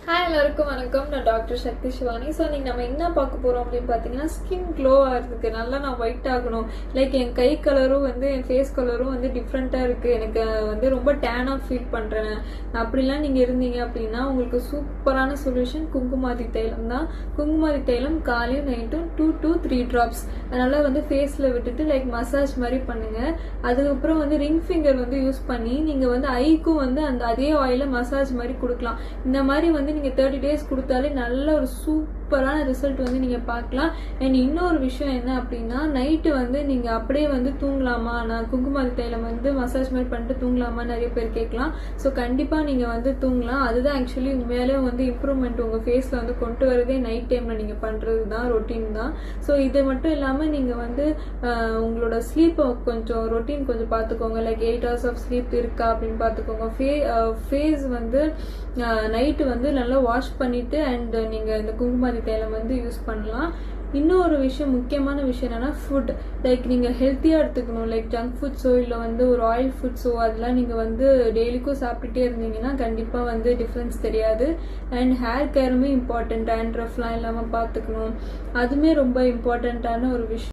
Hi எல்லாருக்கும் வணக்கம். நான் டாக்டர் சக்தி சிவானி. ஸோ நீங்கள் நம்ம என்ன பார்க்க போகிறோம் அப்படின்னு பார்த்தீங்கன்னா, ஸ்கின் க்ளோ ஆகிறதுக்கு நல்லா நான் ஒயிட் ஆகணும். லைக் என் கை கலரும் என் ஃபேஸ் கலரும் டிஃப்ரெண்ட்டாக இருக்குது, எனக்கு ரொம்ப டேனாக ஃபீல் பண்ணுறேன் அப்படிலாம் நீங்கள் இருந்தீங்க அப்படின்னா உங்களுக்கு சூப்பரான சொல்யூஷன் குங்குமாதி தைலம் தான். குங்குமாதி தைலம் காலையும் நைட்டும் 2 to 3 ட்ராப்ஸ் அதனால் ஃபேஸில் விட்டுட்டு லைக் மசாஜ் மாதிரி பண்ணுங்கள். அதுக்கப்புறம் ரிங் ஃபிங்கர் யூஸ் பண்ணி நீங்கள் ஐக்கும் அந்த அதே ஆயிலை மசாஜ் மாதிரி கொடுக்கலாம். இந்த மாதிரி நீங்கள் 30 days கொடுத்தாலே நல்ல ஒரு சூப்பரான ரிசல்ட் நீங்கள் பார்க்கலாம். அண்ட் இன்னொரு விஷயம் என்ன அப்படின்னா, நைட்டு நீங்கள் அப்படியே தூங்கலாமா, நான் குங்குமாதி தைலம் மசாஜ் மாதிரி பண்ணிட்டு தூங்கலாமா நிறைய பேர் கேட்கலாம். ஸோ கண்டிப்பாக நீங்கள் தூங்கலாம். அதுதான் ஆக்சுவலி உண்மையிலே இம்ப்ரூவ்மெண்ட் உங்கள் ஃபேஸில் கொண்டு வரதே நைட் டைமில் நீங்கள் பண்ணுறது தான், ரொட்டீன் தான். ஸோ இது மட்டும் இல்லாமல் நீங்கள் உங்களோட ஸ்லீப்பை கொஞ்சம் ரொட்டீன் கொஞ்சம் பார்த்துக்கோங்க. லைக் 8 hours ஆஃப் ஸ்லீப் இருக்கா அப்படின்னு பார்த்துக்கோங்க. ஃபேஸ் நைட்டு நல்லா வாஷ் பண்ணிட்டு அண்ட் நீங்கள் இந்த குங்குமாதி தைலம் யூஸ் பண்ணலாம். இன்னொரு விஷயம், முக்கியமான விஷயம் என்னன்னா ஃபுட். லைக் நீங்கள் ஹெல்த்தியாக எடுத்துக்கணும். லைக் ஜங்க் ஃபுட்ஸோ இல்லை ஒரு ஆயில் ஃபுட்ஸோ அதெல்லாம் நீங்கள் டெய்லிக்கும் சாப்பிட்டுட்டே இருந்தீங்கன்னா கண்டிப்பாக டிஃப்ரென்ஸ் தெரியாது. அண்ட் ஹேர் கேருமே இம்பார்ட்டன்ட். டேண்ட்ரஃப்லாம் இல்லாமல் பார்த்துக்கணும், அதுவுமே ரொம்ப இம்பார்ட்டண்ட்டான ஒரு விஷயம்.